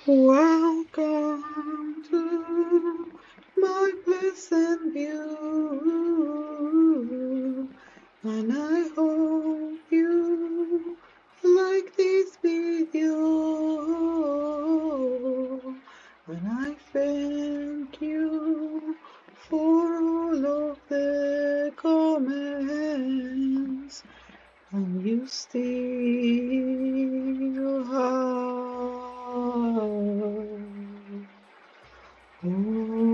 Welcome to my pleasant view, and I hope you like this video, and I thank you for all of the comments, and you still have me.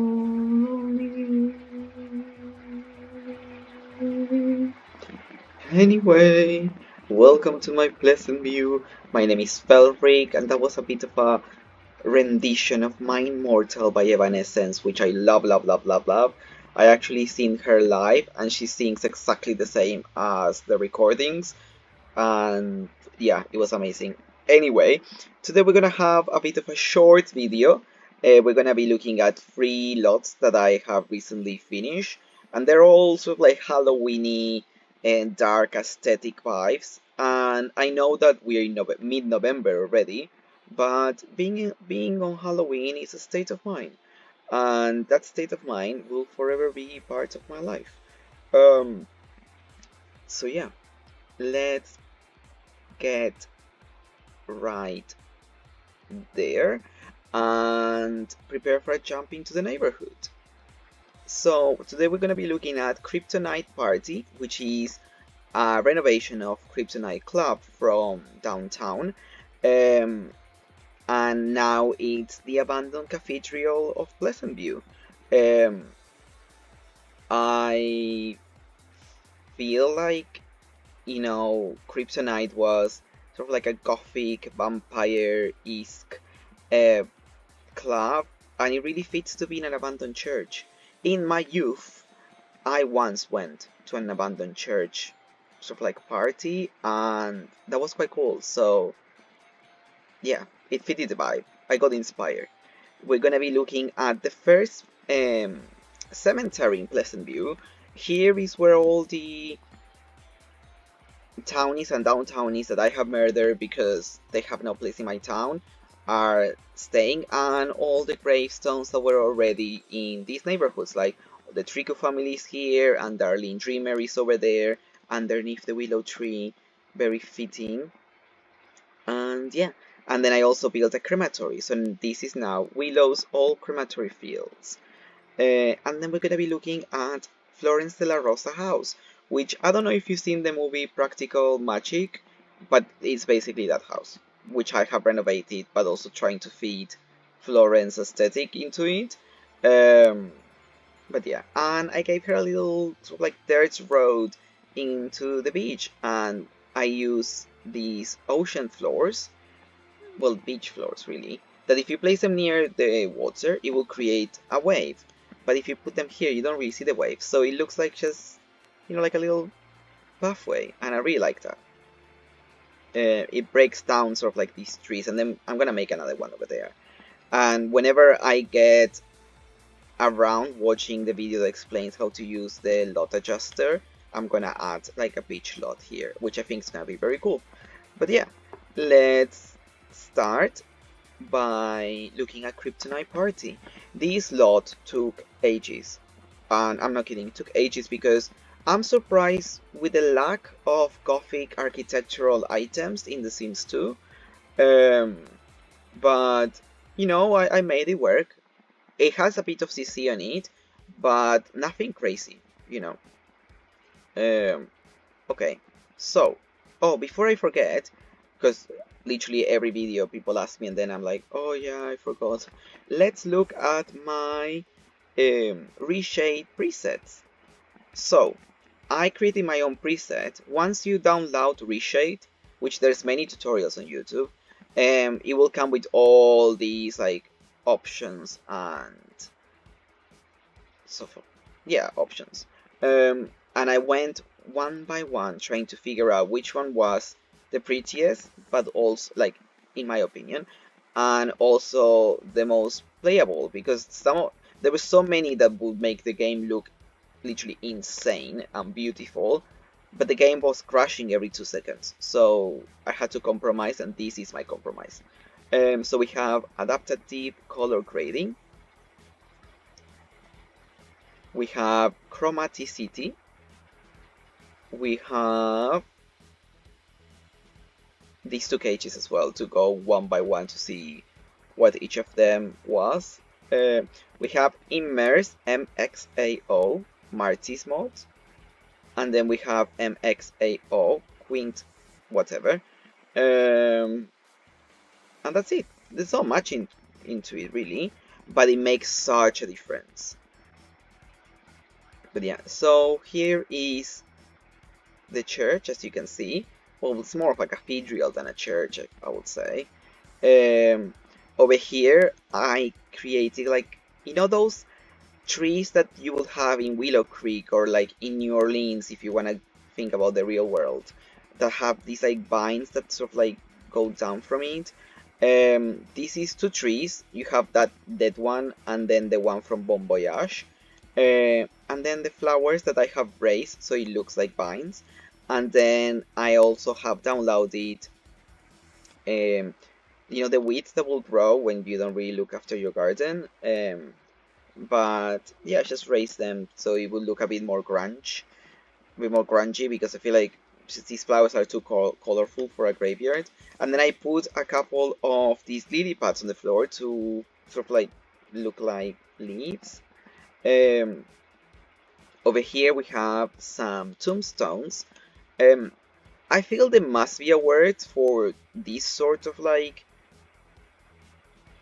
Anyway, welcome to my pleasant view. My name is Felric, and that was a bit of a rendition of My Immortal by Evanescence, which I love, love, love, love, love. I actually seen her live, and she sings exactly the same as the recordings, and yeah, it was amazing. Anyway, today we're gonna have a bit of a short video. We're gonna be looking at 3 lots that I have recently finished, and they're all sort of like Halloweeny and dark aesthetic vibes. And I know that we're in mid-November already, but being on Halloween is a state of mind, and that state of mind will forever be part of my life. Um, so yeah, let's get right there and prepare for a jump into the neighborhood. So today we're going to be looking at Kryptonite Party, which is a renovation of Kryptonite Club from downtown. Um, and now it's the abandoned Cathedral of Pleasantview. Um, I feel like, Kryptonite was sort of like a gothic vampire-esque uh, club, and it really fits to be in an abandoned church. In my youth, I once went to an abandoned church, sort of like party, and that was quite cool. So yeah, it fitted the vibe. I got inspired. We're gonna be looking at the first cemetery in Pleasantview. Here is where all the townies and downtownies that I have murdered because they have no place in my town are staying, and all the gravestones that were already in these neighborhoods, like the Trico family is here, and Darlene Dreamer is over there underneath the willow tree, very fitting. And yeah, and then I also built a crematory, so this is now Willow's old crematory fields. And then we're gonna be looking at Florence de la Rosa house, which I don't know if you've seen the movie Practical Magik, but it's basically that house, which I have renovated, but also trying to feed Florence aesthetic into it. But yeah, and I gave her a little sort of like dirt road into the beach, and I use these ocean floors, well, beach floors really, that if you place them near the water, it will create a wave. But if you put them here, you don't really see the wave, so it looks like just, like a little pathway, and I really like that. It breaks down sort of like these trees, and then I'm gonna make another one over there. And whenever I get around watching the video that explains how to use the lot adjuster, I'm gonna add like a beach lot here, which I think is gonna be very cool. But yeah, let's start by looking at Kryptonite Party. This lot took ages, and I'm not kidding, it took ages because I'm surprised with the lack of gothic architectural items in The Sims 2. But I made it work. It has a bit of CC on it, but nothing crazy, you know. Okay, so, oh, before I forget, because literally every video people ask me and then I'm like, oh yeah, I forgot. Let's look at my reshade presets. So, I created my own preset. Once you download reshade, which there's many tutorials on YouTube, it will come with all these like options and so forth. Yeah, options. And I went one by one trying to figure out which one was the prettiest, but also, like, in my opinion, and also the most playable, because there were so many that would make the game look literally insane and beautiful, but the game was crashing every 2 seconds, so I had to compromise, and this is my compromise. So we have adaptive color grading, we have chromaticity, we have these two cages as well to go one by one to see what each of them was. We have immerse MXAO Martis mode, and then we have MXAO Quint whatever, and that's it. There's not much into it really, but it makes such a difference. But yeah, so here is the church, as you can see. Well, it's more of a cathedral than a church, I would say. Over here, I created, like, you know those trees that you would have in Willow Creek or like in New Orleans, if you want to think about the real world, that have these like vines that sort of like go down from it. This is two trees. You have that dead one and then the one from Bon Voyage. And then the flowers that I have raised so it looks like vines. And then I also have downloaded you know, the weeds that will grow when you don't really look after your garden. But yeah, just raise them so it will look a bit more grungy, because I feel like just these flowers are too colorful for a graveyard. And then I put a couple of these lily pads on the floor to sort of like look like leaves. Over here we have some tombstones. I feel there must be a word for this sort of like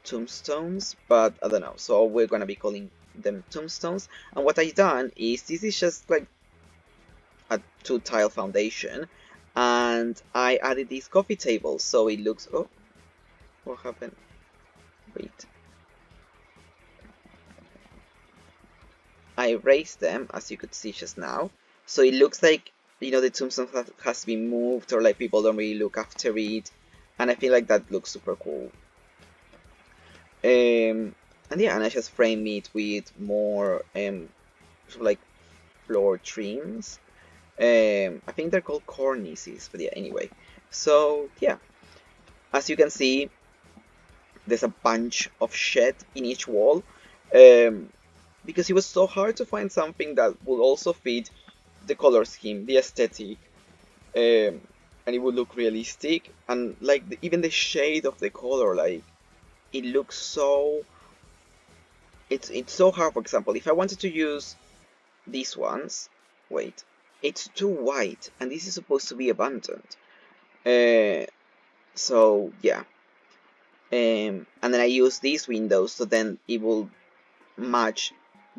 tombstones, but I don't know, so we're gonna be calling them tombstones. And what I've done is, this is just like a 2-tile foundation, and I added these coffee tables so it looks, oh, what happened? Wait, I raised them as you could see just now, so it looks like, you know, the tombstone has been moved, or like people don't really look after it, and I feel like that looks super cool. And yeah, and I just frame it with more sort of like floor trims. I think they're called cornices, but yeah, anyway. So yeah, as you can see, there's a bunch of shed in each wall, because it was so hard to find something that would also fit the color scheme, the aesthetic, and it would look realistic, and like even the shade of the color, like it looks so, it's so hard. For example, if I wanted to use these ones, wait, it's too white and this is supposed to be abandoned, so yeah, and then I use these windows so then it will match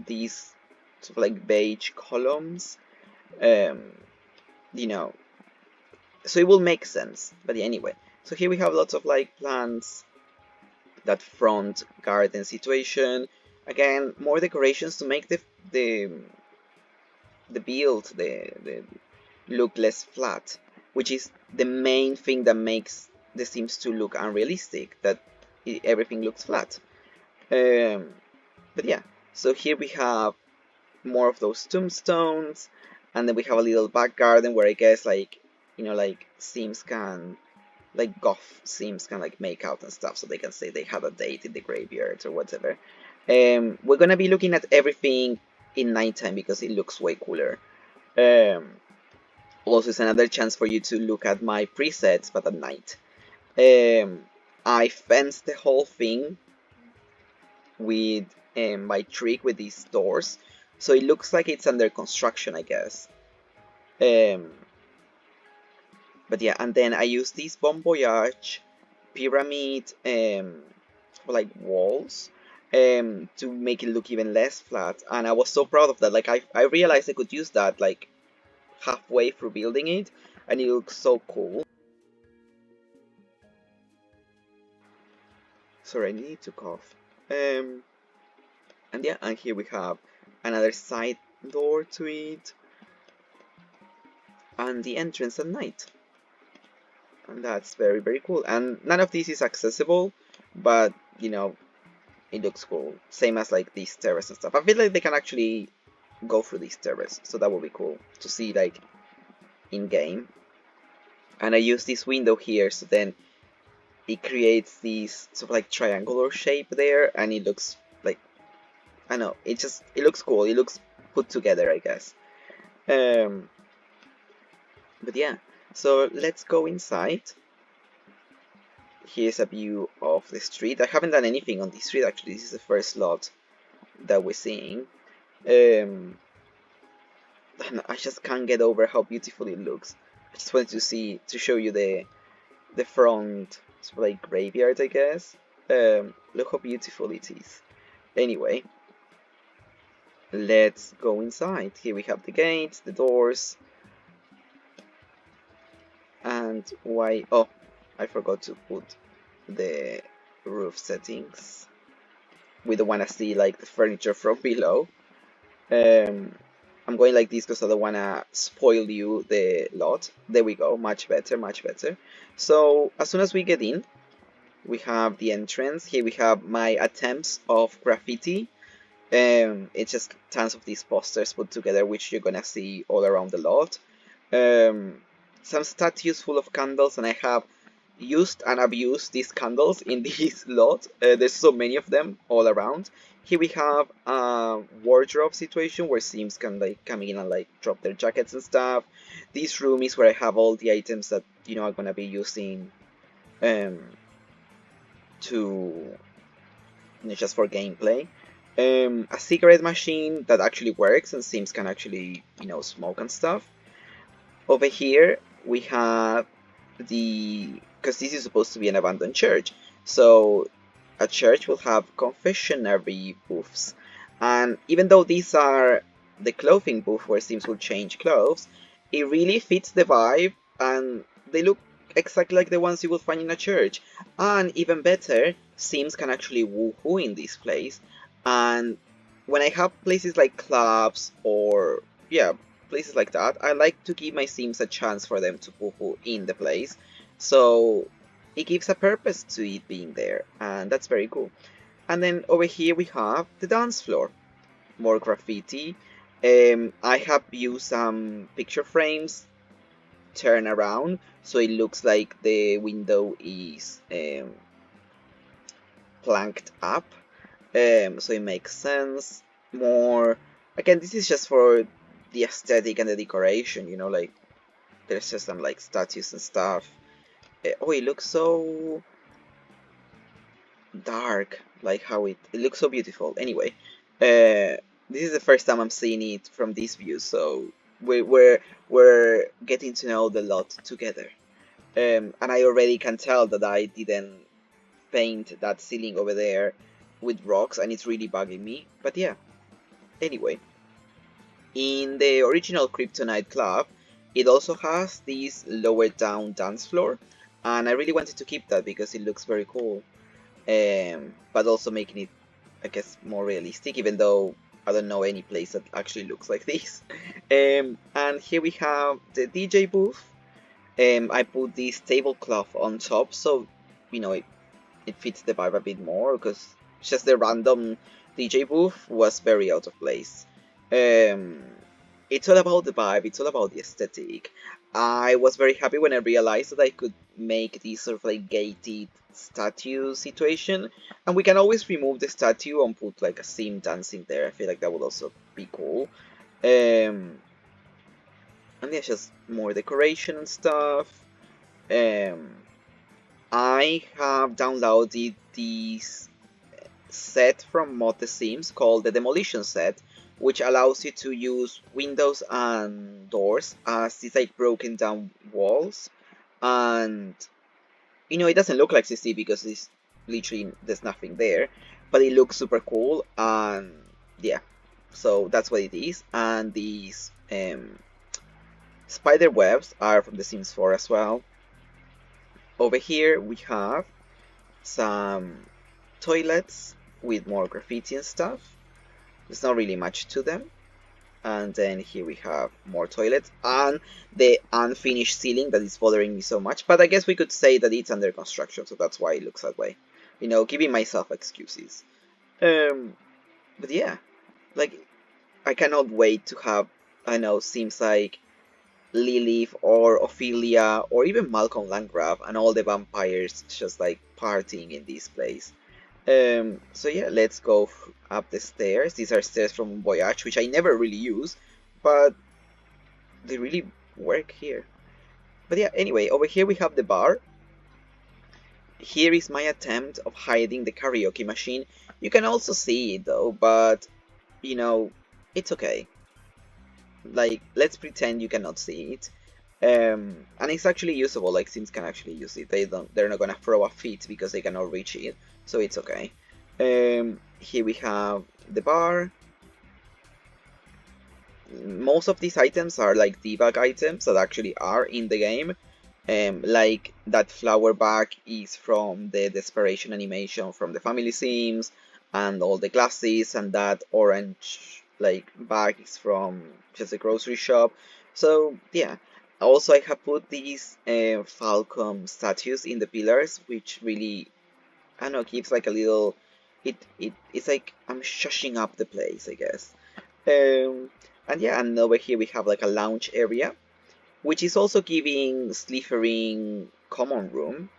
these sort of like beige columns, you know, so it will make sense. But yeah, anyway, so here we have lots of like plants, that front garden situation. Again, more decorations to make the build the look less flat, which is the main thing that makes the Sims 2 look unrealistic, that everything looks flat. But yeah, so here we have more of those tombstones, and then we have a little back garden where I guess, like, you know, like Sims can, like goth Sims can like make out and stuff, so they can say they had a date in the graveyard or whatever. We're gonna be looking at everything in nighttime because it looks way cooler. Also, it's another chance for you to look at my presets, but at night. I fenced the whole thing with my trick with these doors, so it looks like it's under construction, I guess. But yeah, and then I use these Bon Voyage pyramid like walls to make it look even less flat, and I was so proud of that. Like I realized I could use that like halfway through building it, and it looks so cool. Sorry, I need to cough. And yeah, and here we have another side door to it, and the entrance at night. And that's very, very cool. And none of this is accessible, but you know, it looks cool. Same as like these terrace and stuff. I feel like they can actually go through these terrace, so that would be cool to see like in game. And I use this window here, so then it creates this sort of like triangular shape there, and it looks like, I don't know, it looks cool. It looks put together, I guess. But yeah, so let's go inside. Here's a view of the street. I haven't done anything on this street actually. This is the first lot that we're seeing. And I just can't get over how beautiful it looks. I just wanted to show you the front, it's like graveyard, I guess. Look how beautiful it is. Anyway, let's go inside. Here we have the gates, the doors, and why? Oh, I forgot to put the roof settings. We don't want to see like the furniture from below. I'm going like this because I don't want to spoil you the lot. There we go, much better, much better. So as soon as we get in, we have the entrance. Here we have my attempts of graffiti. It's just tons of these posters put together, which you're gonna see all around the lot. Some statues full of candles, and I have used and abused these candles in this lot. There's so many of them all around. Here we have a wardrobe situation where Sims can like come in and like drop their jackets and stuff. This room is where I have all the items that I'm gonna be using to just for gameplay. A cigarette machine that actually works and Sims can actually smoke and stuff. Over here we have because this is supposed to be an abandoned church, so a church will have confessionary booths, and even though these are the clothing booth where Sims will change clothes, it really fits the vibe, and they look exactly like the ones you will find in a church. And even better, Sims can actually woohoo in this place. And when I have places like clubs or places like that, I like to give my Sims a chance for them to woohoo in the place, so it gives a purpose to it being there, and that's very cool. And then over here we have the dance floor, more graffiti. I have used some picture frames turn around so it looks like the window is planked up, so it makes sense more. Again, this is just for the aesthetic and the decoration, like there's just some like statues and stuff. Oh, it looks so dark, like how it looks so beautiful. Anyway, this is the first time I'm seeing it from this view, so we're getting to know the lot together. And I already can tell that I didn't paint that ceiling over there with rocks, and it's really bugging me. But yeah, anyway, in the original Kryptonite club, it also has this lower down dance floor, and I really wanted to keep that because it looks very cool, but also making it, I guess, more realistic, even though I don't know any place that actually looks like this. And here we have the DJ booth. I put this tablecloth on top, so it fits the vibe a bit more, because just the random DJ booth was very out of place. It's all about the vibe, it's all about the aesthetic. I was very happy when I realized that I could make this sort of like gated statue situation, and we can always remove the statue and put like a sim dancing there. I feel like that would also be cool. And there's just more decoration and stuff. I have downloaded this set from Mod The Sims called the Demolition Set, which allows you to use windows and doors as these like broken down walls. And it doesn't look like CC because it's literally there's nothing there, but it looks super cool, and yeah, so that's what it is. And these spider webs are from The Sims 4 as well. Over here we have some toilets with more graffiti and stuff. There's not really much to them. And then here we have more toilets and the unfinished ceiling that is bothering me so much. But I guess we could say that it's under construction, so that's why it looks that way. Giving myself excuses. But yeah, like, I cannot wait to have, I know, seems like Lilith or Ophelia or even Malcolm Landgraf and all the vampires just like partying in this place. So yeah, let's go up the stairs. These are stairs from Voyage, which I never really use, but they really work here. But yeah, anyway, over here we have the bar. Here is my attempt of hiding the karaoke machine. You can also see it though, but you know, it's okay. Like, let's pretend you cannot see it. And it's actually usable, like Sims can actually use it. They're not gonna throw a fit because they cannot reach it, so it's okay. Here we have the bar. Most of these items are like debug items that actually are in the game. Like that flower bag is from the Desperation animation from the Family Sims, and all the glasses, and that orange like bag is from just a grocery shop. So yeah. Also, I have put these Falcon statues in the pillars, which really, I don't know, gives like a little. It's like I'm shushing up the place, I guess. And yeah, and over here we have like a lounge area, which is also giving Slytherin common room.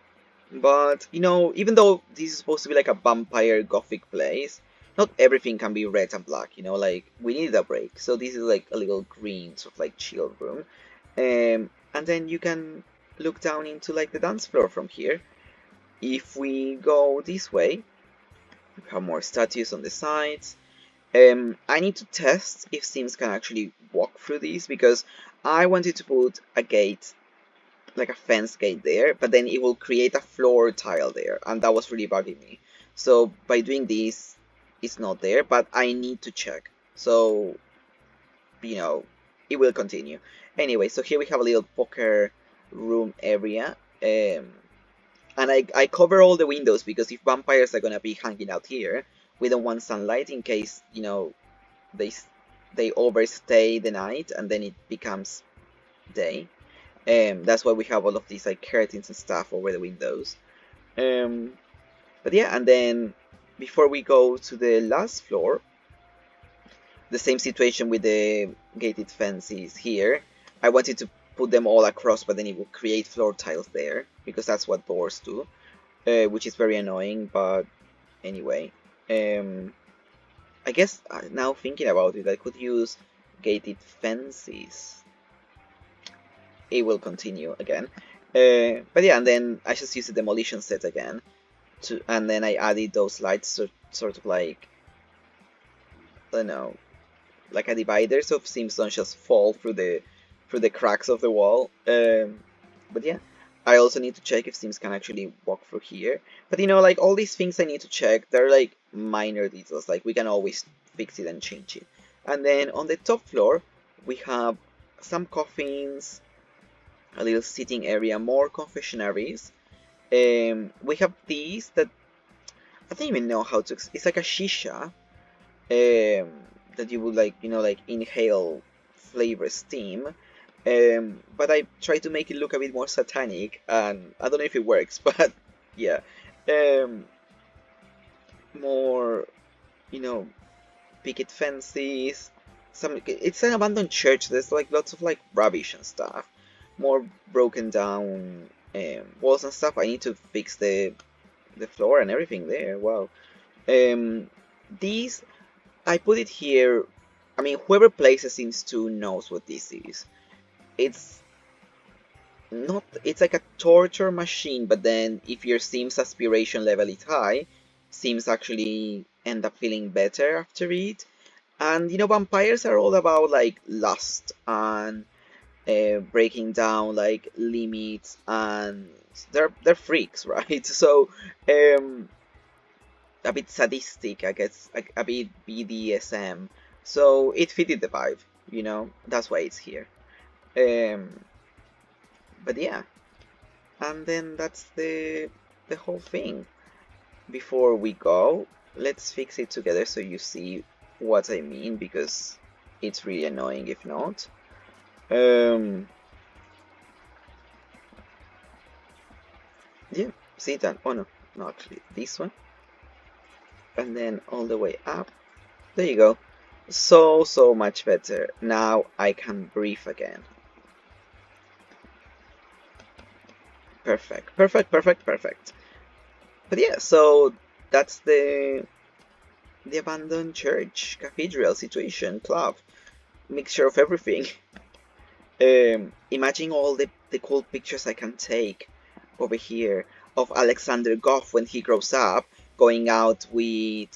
But you know, even though this is supposed to be like a vampire gothic place, not everything can be red and black. You know, like we need a break. So this is like a little green sort of like chill room. And then you can look down into like the dance floor from here. If we go this way, we have more statues on the sides. I need to test if Sims can actually walk through these because I wanted to put a gate, like a fence gate there, but then it will create a floor tile there, and that was really bugging me. So by doing this, it's not there, but I need to check. So, you know, it will continue. Anyway, so here we have a little poker room area. And I cover all the windows because if vampires are gonna be hanging out here, we don't want sunlight in case, you know, they they overstay the night and then it becomes day. That's why we have all of these like curtains and stuff over the windows. But yeah, and then before we go to the last floor, the same situation with the gated fences here. I wanted to put them all across, but then it will create floor tiles there because that's what doors do, which is very annoying. But anyway, I guess now thinking about it, I could use gated fences. It will continue again, but yeah, and then I just used the demolition set again, and then I added those lights, sort of like, I don't know, like a divider, so Sims don't just fall through the cracks of the wall. But yeah, I also need to check if Sims can actually walk through here. But you know, like all these things I need to check, they're like minor details. Like we can always fix it and change it. And then on the top floor, we have some coffins, a little sitting area, more confessionaries. We have these that I don't even know how to. It's like a shisha. That you would like, you know, like inhale flavor steam. But I try to make it look a bit more satanic, and I don't know if it works, but yeah. More, you know, picket fences. It's an abandoned church. There's like lots of like rubbish and stuff. More broken down walls and stuff. I need to fix the floor and everything there. Wow. These I put it here. I mean, whoever plays a Sims 2 knows what this is. It's not. It's like a torture machine, but then if your Sims aspiration level is high, Sims actually end up feeling better after it. And you know, vampires are all about like lust and breaking down like limits, and they're freaks, right? So a bit sadistic, I guess, a bit BDSM. So it fitted the vibe, you know. That's why it's here. Um, but yeah, and then that's the whole thing. Before we go, let's fix it together so you see what I mean, because it's really annoying if not. Yeah, see that? Oh no, no, actually this one, and then all the way up. There you go. So much better. Now I can breathe again. Perfect, perfect, perfect, perfect. But yeah, so that's the abandoned church, cathedral situation, club, mixture of everything. Imagine all the cool pictures I can take over here of Alexander Goff when he grows up, going out with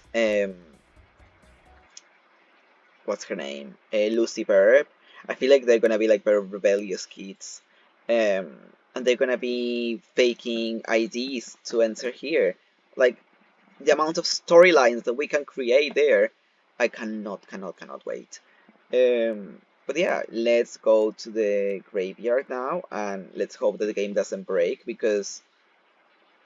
what's her name, Lucy Burb. I feel like they're gonna be like very rebellious kids, um, and they're gonna be faking IDs to enter here. Like the amount of storylines that we can create there, I cannot wait. But yeah, let's go to the graveyard now, and let's hope that the game doesn't break, because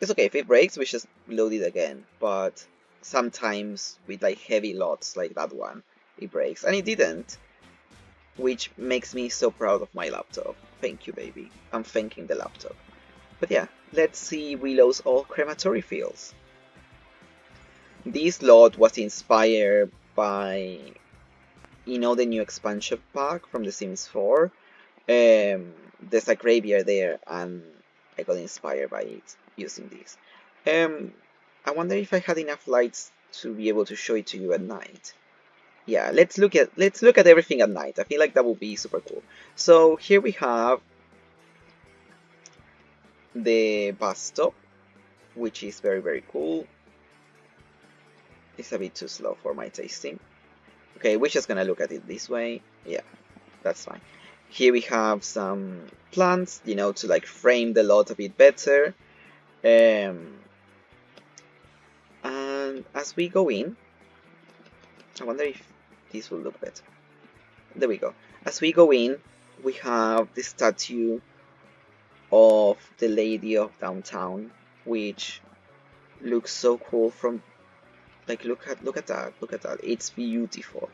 it's okay if it breaks, we just load it again. But sometimes with like heavy lots like that one, it breaks, and it didn't, which makes me so proud of my laptop. Thank you, baby. I'm thanking the laptop. But yeah, let's see Willow's old crematory feels. This lot was inspired by, the new expansion pack from The Sims 4. There's a graveyard there, and I got inspired by it using this. I wonder if I had enough lights to be able to show it to you at night. Yeah, let's look at everything at night. I feel like that would be super cool. So here we have the bus stop, which is very cool. It's a bit too slow for my tasting. Okay, we're just gonna look at it this way. Yeah, that's fine. Here we have some plants, to like frame the lot a bit better. And as we go in, I wonder if this will look better. There we go. As we go in, we have the statue of the Lady of Downtown, which looks so cool from, like, look at that. It's beautiful.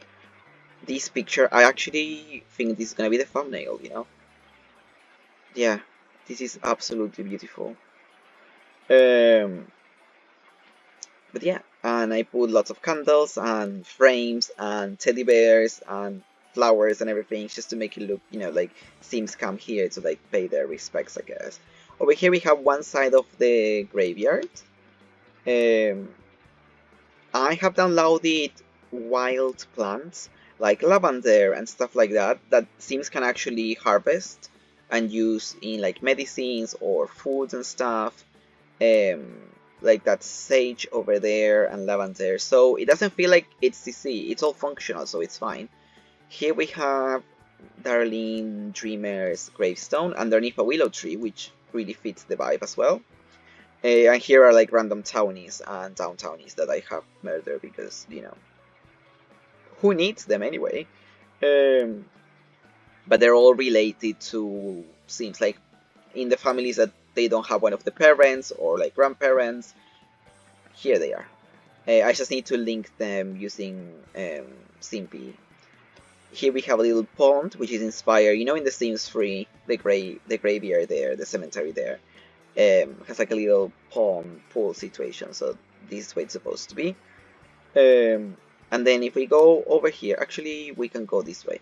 This picture, I actually think this is gonna be the thumbnail, Yeah, this is absolutely beautiful. But yeah, and I put lots of candles and frames and teddy bears and flowers and everything just to make it look, like Sims come here to like pay their respects, I guess. Over here we have one side of the graveyard. I have downloaded wild plants like lavender and stuff like that Sims can actually harvest and use in like medicines or foods and stuff. Like that sage over there and lavender, so it doesn't feel like it's CC, it's all functional, so it's fine. Here we have Darlene Dreamer's gravestone underneath a willow tree, which really fits the vibe as well. And here are like random townies and downtownies that I have murdered because, who needs them anyway? But they're all related to, seems like, in the families that they don't have one of the parents or like grandparents. Here they are. I just need to link them using Simpy. Here we have a little pond, which is inspired, in the Sims 3, the graveyard there, the cemetery there. Has like a little pond pool situation, so this is where it's supposed to be. And then if we go over here, actually we can go this way.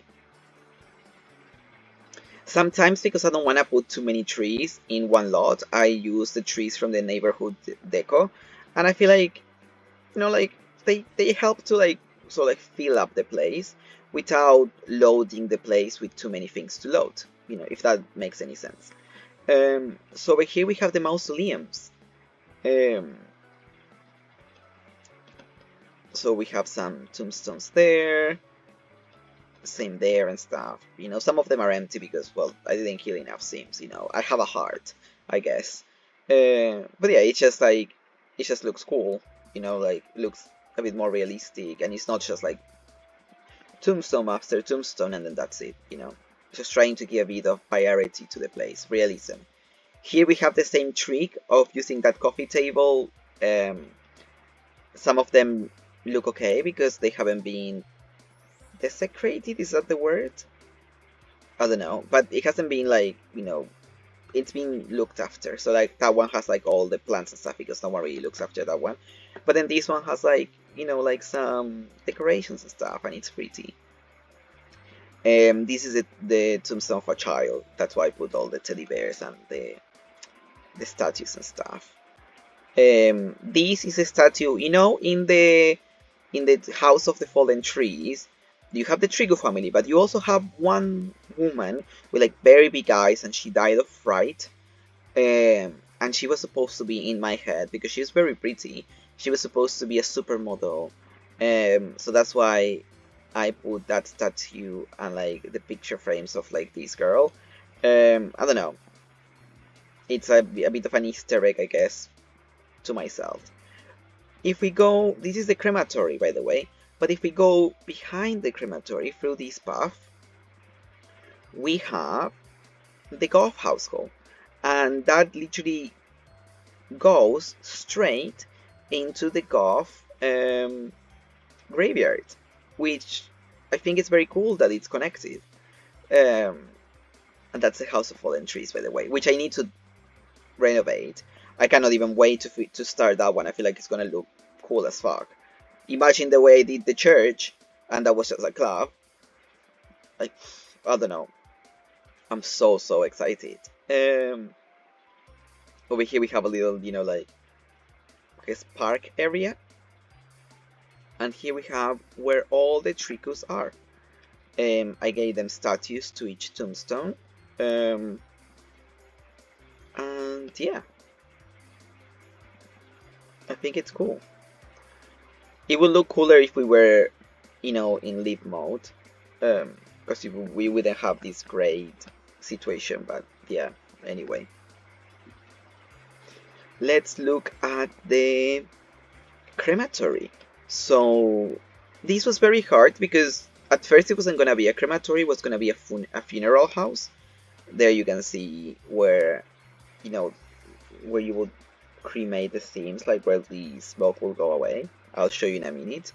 Sometimes, because I don't want to put too many trees in one lot, I use the trees from the neighborhood deco, and I feel like, like they help to like fill up the place without loading the place with too many things to load, if that makes any sense. So over here we have the mausoleums. So we have some tombstones there, same there and stuff. Some of them are empty because, well, I didn't kill enough Sims. I have a heart, I guess. But yeah, it's just like, it just looks cool. Like looks a bit more realistic, and it's not just like tombstone after tombstone and then that's it. Just trying to give a bit of variety to the place, realism. Here we have the same trick of using that coffee table. Some of them look okay because they haven't been desecrated, is that the word? I don't know, but it hasn't been like, it's been looked after. So like that one has like all the plants and stuff because no one really looks after that one. But then this one has like, like some decorations and stuff, and it's pretty. This is the tombstone of a child. That's why I put all the teddy bears and the the statues and stuff. This is a statue, you know, in the House of the Fallen Trees, you have the Trigu family, but you also have one woman with like very big eyes, and she died of fright. And she was supposed to be in my head because she's very pretty. She was supposed to be a supermodel, so that's why I put that statue and like the picture frames of like this girl. I don't know. It's a bit of an Easter egg, I guess, to myself. If we go, this is the crematory, by the way, but if we go behind the crematory through this path, we have the goth household, and that literally goes straight into the goth graveyard, which I think is very cool that it's connected. And that's the House of Fallen Trees, by the way, which I need to renovate. I cannot even wait to start that one. I feel like it's gonna look cool as fuck. Imagine the way I did the church, and that was just a club. Like, I don't know. I'm so excited. Over here we have a little, you know, like, I guess park area. And here we have where all the Tricus are. I gave them statues to each tombstone. And yeah, I think it's cool. It would look cooler if we were, you know, in live mode, because we wouldn't have this great situation. But yeah, anyway, let's look at the crematory. So this was very hard because at first it wasn't gonna be a crematory; it was gonna be a funeral house. There you can see where, you know, where you would cremate the themes, like where the smoke will go away. I'll show you in a minute.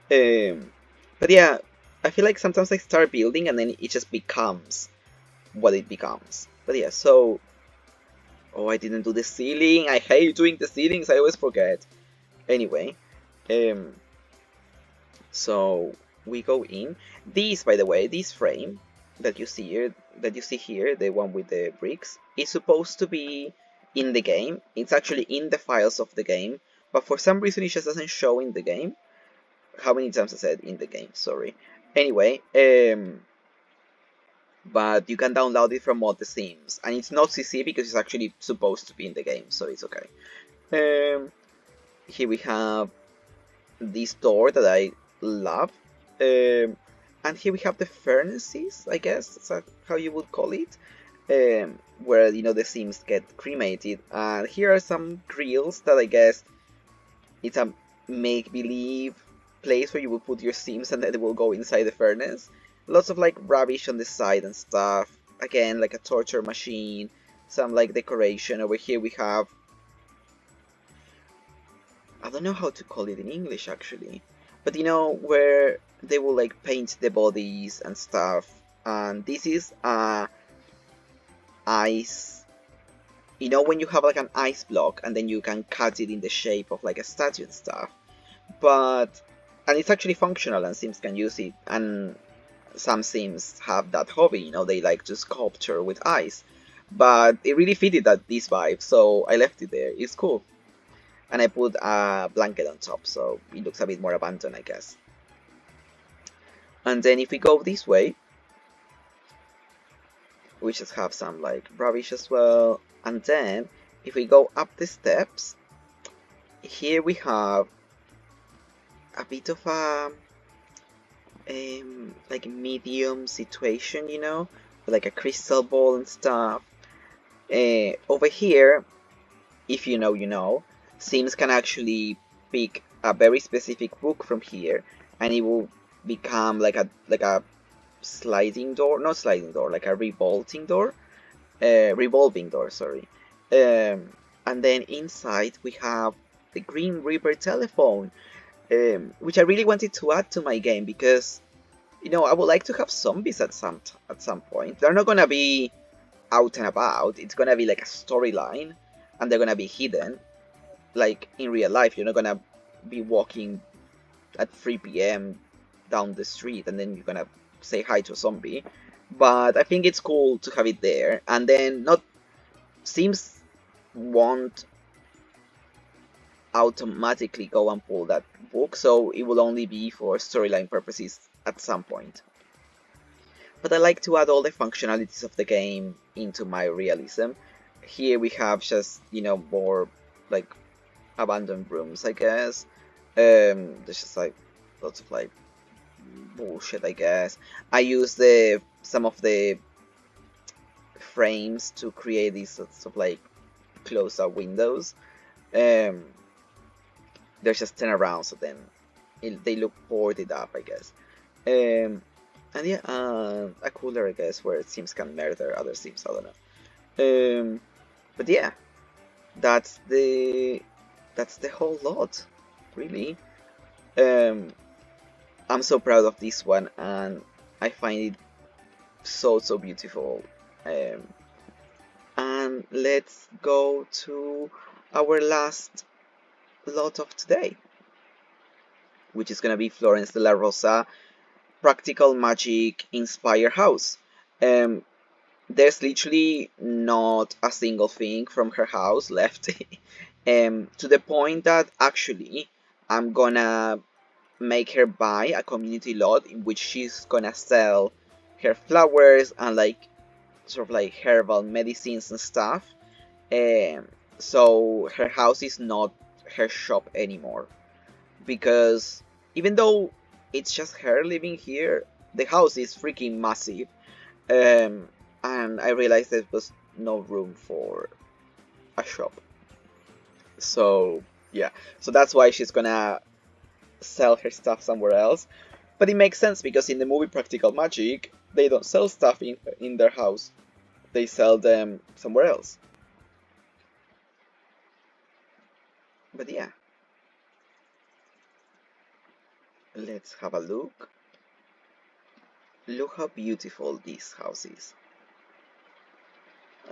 But yeah, I feel like sometimes I start building and then it just becomes what it becomes. But yeah, so... Oh, I didn't do the ceiling. I hate doing the ceilings. I always forget. Anyway, so we go in. This, by the way, this frame that you see here, the one with the bricks, is supposed to be in the game. It's actually in the files of the game, but for some reason it just doesn't show in the game. How many times I said in the game? Sorry. Anyway, but you can download it from all the Sims, and it's not CC because it's actually supposed to be in the game, so it's okay. Here we have this door that I love, and here we have the furnaces, I guess that's how you would call it, where, you know, the Sims get cremated. And here are some grills that I guess it's a make-believe place where you will put your Sims and then they will go inside the furnace. Lots of like rubbish on the side and stuff. Again, like a torture machine, some like decoration. Over here we have, I don't know how to call it in English actually, but you know, where they will like paint the bodies and stuff. And this is ice, you know, when you have like an ice block and then you can cut it in the shape of like a statue and stuff. And it's actually functional and Sims can use it, and some Sims have that hobby, you know, they like to sculpture with ice. But it really fitted this vibe, so I left it there. It's cool. And I put a blanket on top, so it looks a bit more abandoned, I guess. And then if we go this way, we just have some like rubbish as well. And then if we go up the steps, here we have a bit of a like medium situation, you know, with like a crystal ball and stuff. Over here, if you know, you know, Sims can actually pick a very specific book from here, and it will become like a sliding door, not sliding door, like a revolving door, sorry. And then inside we have the Green River telephone, which I really wanted to add to my game because, you know, I would like to have zombies at some point. They're not gonna be out and about. It's gonna be like a storyline, and they're gonna be hidden. Like in real life, you're not gonna be walking at 3 p.m. down the street and then you're gonna say hi to a zombie. But I think it's cool to have it there, and then not Sims won't automatically go and pull that book, so it will only be for storyline purposes at some point. But I like to add all the functionalities of the game into my realism. Here we have just, more like abandoned rooms, I guess. There's just like lots of like bullshit, I guess. I use some of the frames to create these sorts of like close-up windows. They're just 10 around, so then they look boarded up, I guess. And yeah, a cooler, I guess, where Sims can murder other Sims, I don't know. But yeah, that's the whole lot, really. I'm so proud of this one, and I find it so beautiful. And let's go to our last lot of today, which is gonna be Florence de la Rosa Practical Magik inspired house. There's literally not a single thing from her house left. To the point that actually I'm gonna make her buy a community lot in which she's gonna sell her flowers and like sort of like herbal medicines and stuff. So her house is not her shop anymore, because even though it's just her living here, the house is freaking massive. And I realized there was no room for a shop. So yeah, so that's why she's gonna sell her stuff somewhere else. But it makes sense because in the movie Practical Magik, they don't sell stuff in their house. They sell them somewhere else. But yeah, let's have a look. Look how beautiful this house is.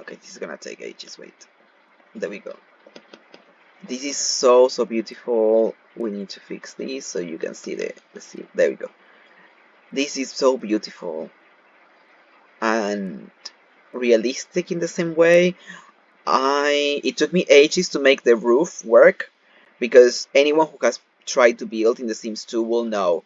Okay, this is gonna take ages, wait. There we go. This is so beautiful. We need to fix this so you can see there we go. This is so beautiful and realistic in the same way. It took me ages to make the roof work, because anyone who has tried to build in The Sims 2 will know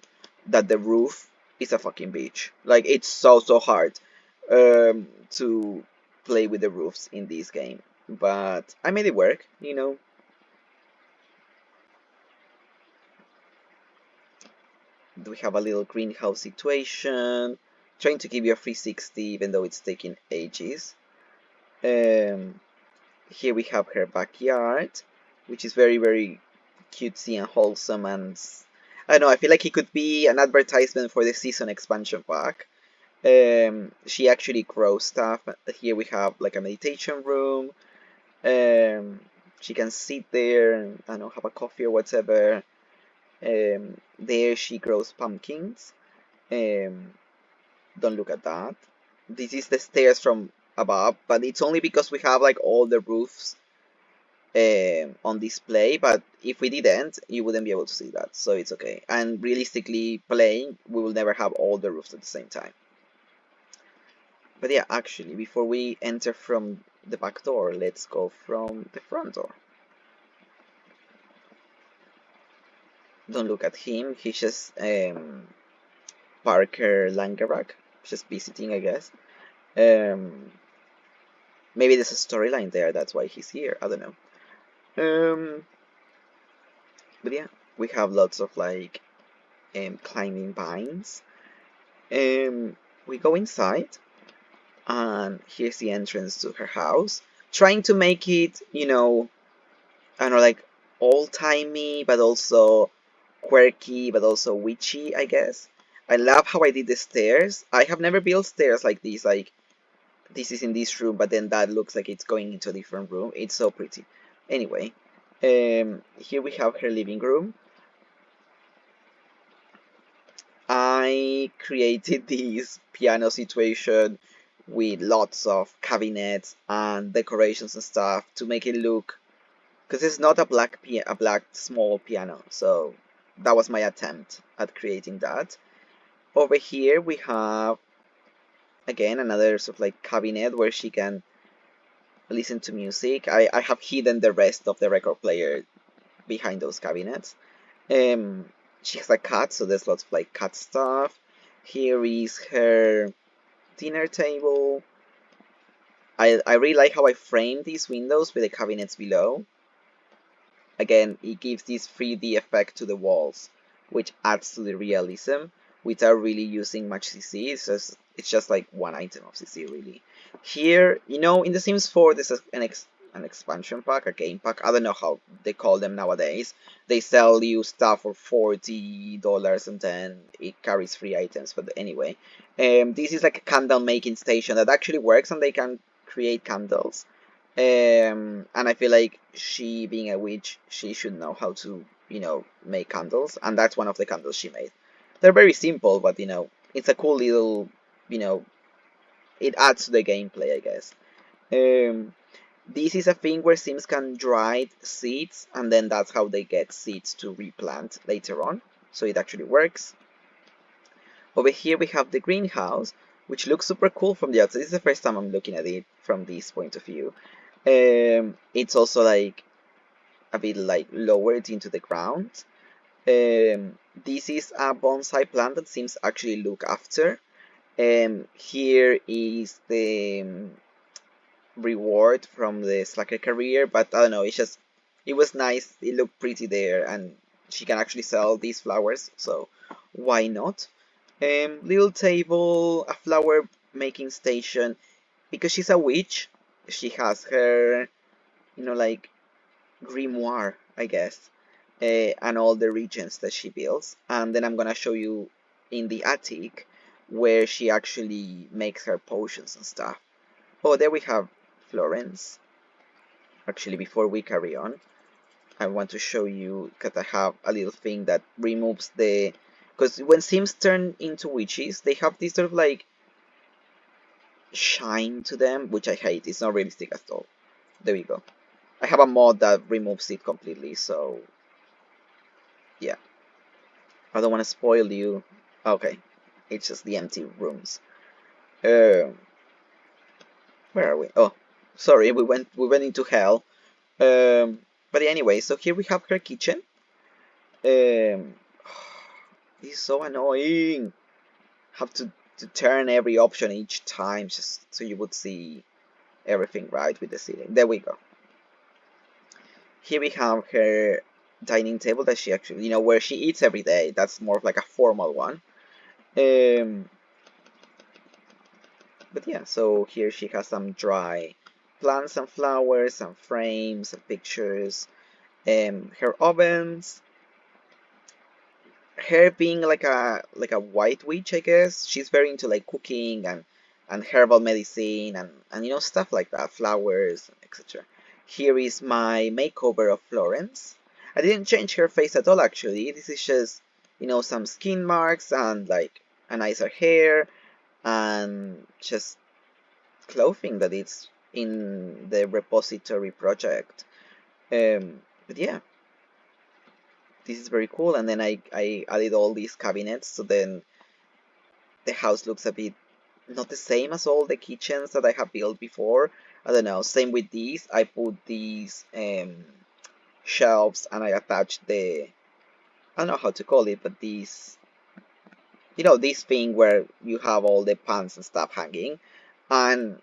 that the roof is a fucking bitch. Like, it's so hard to play with the roofs in this game. But I made it work, We have a little greenhouse situation, trying to give you a 360 even though it's taking ages. Here we have her backyard, which is very cutesy and wholesome, and I don't know, I feel like it could be an advertisement for the season expansion pack. She actually grows stuff. Here we have like a meditation room. She can sit there and, I don't know, have a coffee or whatever. There she grows pumpkins. Don't look at that. This is the stairs from above, but it's only because we have like all the roofs on display. But if we didn't, you wouldn't be able to see that, so it's okay. And realistically playing, we will never have all the roofs at the same time. But yeah, actually, before we enter from the back door, let's go from the front door. Don't look at him, he's just Parker Langerak, just visiting, I guess. Maybe there's a storyline there, that's why he's here, I don't know. But yeah, we have lots of like climbing vines. We go inside, and here's the entrance to her house, trying to make it, I don't know, like old-timey, but also quirky, but also witchy, I guess. I love how I did the stairs. I have never built stairs like these, like this is in this room, but then that looks like it's going into a different room. It's so pretty. Anyway, here we have her living room. I created this piano situation with lots of cabinets and decorations and stuff to make it look, because it's not a black small piano, so that was my attempt at creating that. Over here we have again another sort of like cabinet where she can listen to music. I have hidden the rest of the record player behind those cabinets. Um, she has a cat, so there's lots of like cat stuff. Here is her dinner table. I really like how I framed these windows with the cabinets below. Again, it gives this 3D effect to the walls, which adds to the realism without really using much CC. It's just like one item of CC, really. Here, you know, in The Sims 4, there's an expansion pack, a game pack. I don't know how they call them nowadays. They sell you stuff for $40 and then it carries free items. But anyway, this is like a candle making station that actually works and they can create candles. And I feel like she, being a witch, she should know how to, you know, make candles, and that's one of the candles she made. They're very simple, but you know, it's a cool little, you know, it adds to the gameplay, I guess. Um, this is a thing where Sims can dry seeds, and then that's how they get seeds to replant later on. So it actually works. Over here we have the greenhouse, which looks super cool from the outside. This is the first time I'm looking at it from this point of view. It's also like a bit like lowered into the ground. This is a bonsai plant that seems actually look after. Here is the reward from the slacker career, but I don't know, it was nice, it looked pretty there, and she can actually sell these flowers, so why not? Little table, a flower making station. Because she's a witch, she has her, you know, like grimoire, I guess, and all the regions that she builds. And then I'm gonna show you in the attic where she actually makes her potions and stuff. Oh, there we have Florence. Actually, before we carry on, I want to show you, because I have a little thing that removes the... Because when Sims turn into witches, they have this sort of like shine to them, which I hate. It's not realistic at all. There we go. I have a mod that removes it completely, so yeah. I don't want to spoil you. Okay, it's just the empty rooms. Where are we? Oh, sorry, we went into hell. But anyway, so here we have her kitchen. Um, this is so annoying. Have to turn every option each time just so you would see everything right with the ceiling. There we go. Here we have her dining table that she actually, you know, where she eats every day. That's more of like a formal one. But yeah, so here she has some dry plants and flowers and frames and pictures. Her ovens. Her being like a white witch, I guess. She's very into like cooking and herbal medicine and you know, stuff like that, flowers, etc. Here is my makeover of Florence. I didn't change her face at all, actually. This is just, you know, some skin marks and like a nicer hair and just clothing that is in the repository project. But yeah, this is very cool. And then I added all these cabinets, so then the house looks a bit not the same as all the kitchens that I have built before. I don't know. Same with these. I put these shelves and I attached the, I don't know how to call it, but these, you know, this thing where you have all the pans and stuff hanging, and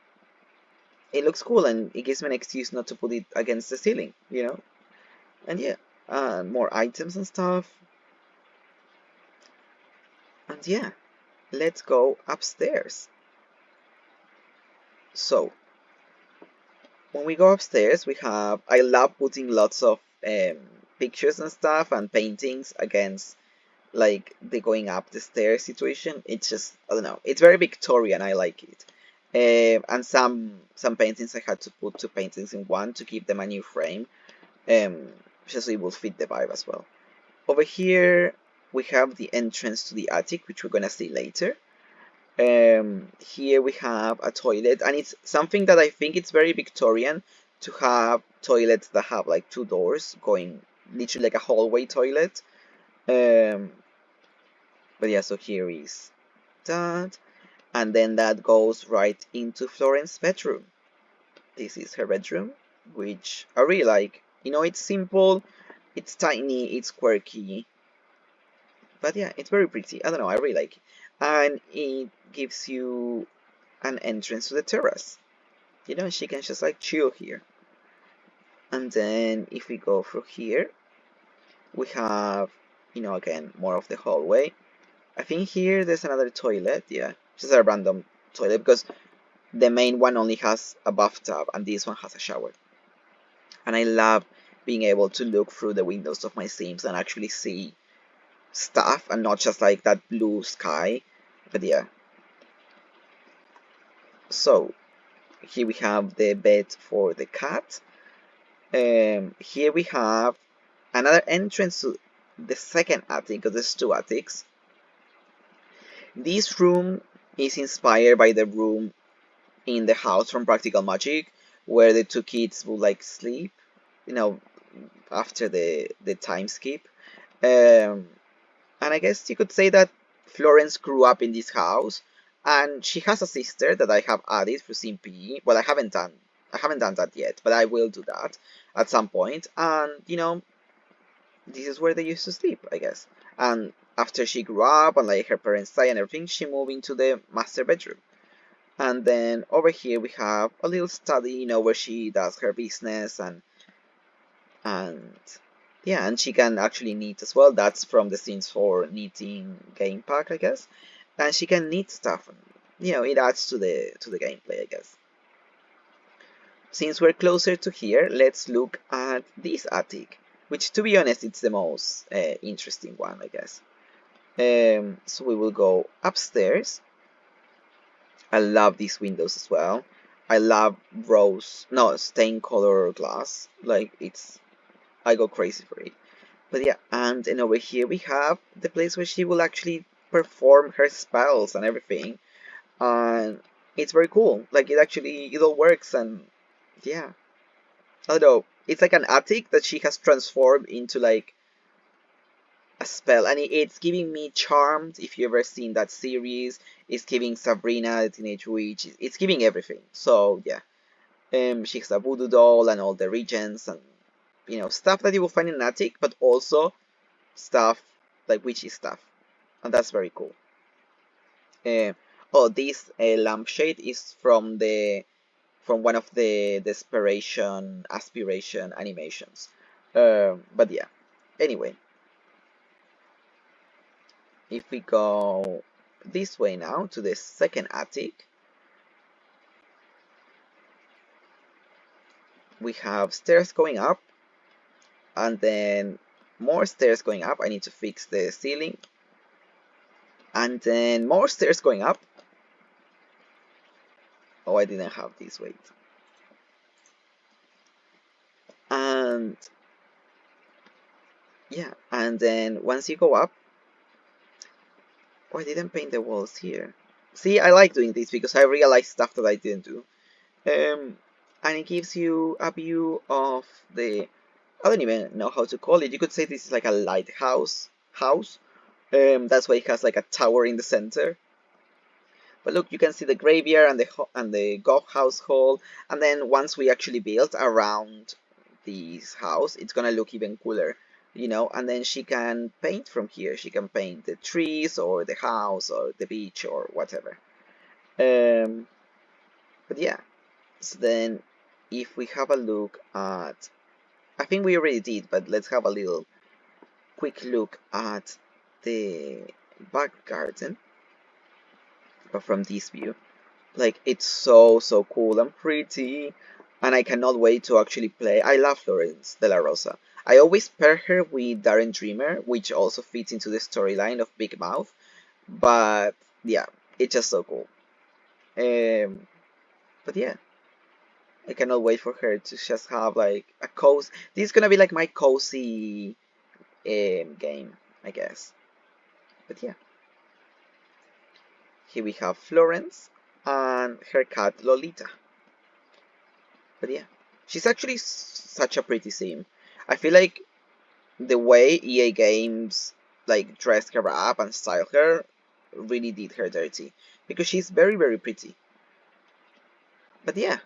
it looks cool and it gives me an excuse not to put it against the ceiling, you know. And yeah, more items and stuff. And yeah, let's go upstairs. So when we go upstairs, we have, I love putting lots of pictures and stuff and paintings against like the going up the stairs situation. It's just, I don't know, it's very Victorian. I like it. And some paintings I had to put two paintings in one to give them a new frame, just so it will fit the vibe as well. Over here we have the entrance to the attic, which we're gonna see later. Here we have a toilet, and it's something that I think it's very Victorian to have toilets that have like two doors going, literally like a hallway toilet. But yeah, so here is that, and then that goes right into Florence's bedroom. This is her bedroom, which I really like. You know, it's simple, it's tiny, it's quirky, but yeah, it's very pretty. I don't know, I really like it. And it gives you an entrance to the terrace. You know, she can just like chill here. And then if we go through here, we have, you know, again, more of the hallway. I think here there's another toilet, yeah, just a random toilet because the main one only has a bathtub and this one has a shower. And I love being able to look through the windows of my Sims and actually see stuff and not just like that blue sky. But yeah. So here we have the bed for the cat. Here we have another entrance to the second attic, because there's two attics. This room is inspired by the room in the house from Practical Magik, where the two kids would like sleep, you know, after the time skip. Um, and I guess you could say that Florence grew up in this house, and she has a sister that I have added through SimPE. Well, I haven't done that yet, but I will do that at some point. And you know, this is where they used to sleep, I guess. And after she grew up and like her parents died and everything, she moved into the master bedroom. And then over here we have a little study, you know, where she does her business and yeah, and she can actually knit as well. That's from the Sims 4 knitting game pack, I guess. And she can knit stuff. And, you know, it adds to the gameplay, I guess. Since we're closer to here, let's look at this attic, which, to be honest, it's the most interesting one, I guess. So we will go upstairs. I love these windows as well. I love stain color glass. Like I go crazy for it. But yeah, and then over here we have the place where she will actually perform her spells and everything. And it's very cool. Like it all works and yeah. I don't know. It's like an attic that she has transformed into like a spell, and it's giving me Charmed. If you ever seen that series, it's giving Sabrina the Teenage Witch. It's giving everything. So yeah, she has a voodoo doll and all the regents and you know stuff that you will find in an attic, but also stuff like witchy stuff, and that's very cool. Um, oh, this lampshade is from one of the Desperation Aspiration animations. But yeah, anyway, if we go this way now to the second attic, we have stairs going up and then more stairs going up. I need to fix the ceiling. And then more stairs going up. Oh, I didn't have this, wait. And yeah, and then once you go up, oh, I didn't paint the walls here. See, I like doing this because I realized stuff that I didn't do. And it gives you a view of the, I don't even know how to call it. You could say this is like a lighthouse house. That's why it has like a tower in the center. But look, you can see the graveyard and the goth household. And then once we actually build around this house, it's gonna look even cooler, you know. And then she can paint from here. She can paint the trees or the house or the beach or whatever. Um, but yeah. So then, if we have a look at, I think we already did, but let's have a little quick look at the back garden, but from this view. Like, it's so cool and pretty, and I cannot wait to actually play. I love Florence de la Rosa. I always pair her with Darren Dreamer, which also fits into the storyline of Big Mouth, but yeah, it's just so cool. But yeah, I cannot wait for her to just have like a cozy. This is gonna be like my cozy game, I guess. But yeah, here we have Florence and her cat Lolita. But yeah, she's actually such a pretty sim. I feel like the way EA Games like dressed her up and styled her really did her dirty because she's very pretty. But yeah,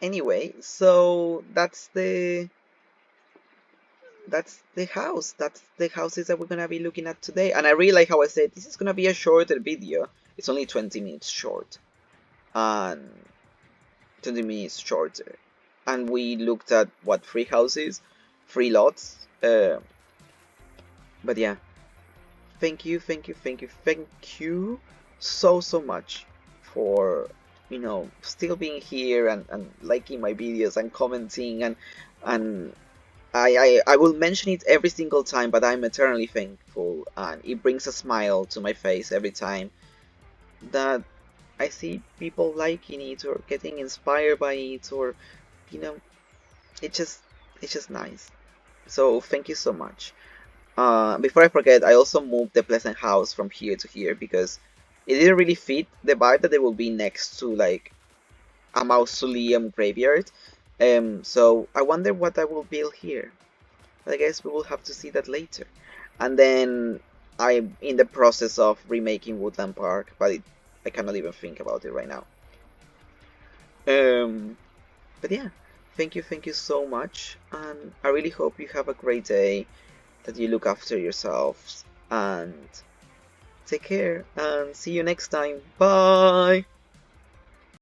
Anyway, so that's the house. That's the houses that we're gonna be looking at today. And I really like how I said this is gonna be a shorter video. It's only 20 minutes short. And 20 minutes shorter. And we looked at what, 3 houses, 3 lots. But yeah. Thank you so much for, you know, still being here and liking my videos and commenting and I will mention it every single time, but I'm eternally thankful, and it brings a smile to my face every time that I see people liking it or getting inspired by it, or, you know, it's just nice. So thank you so much. Before I forget, I also moved the Pleasant house from here to here because it didn't really fit the vibe that they will be next to like a mausoleum graveyard. So I wonder what I will build here. I guess we will have to see that later. And then I'm in the process of remaking Woodland Park, but I cannot even think about it right now. But yeah, thank you so much, and I really hope you have a great day, that you look after yourselves, and take care, and see you next time. Bye!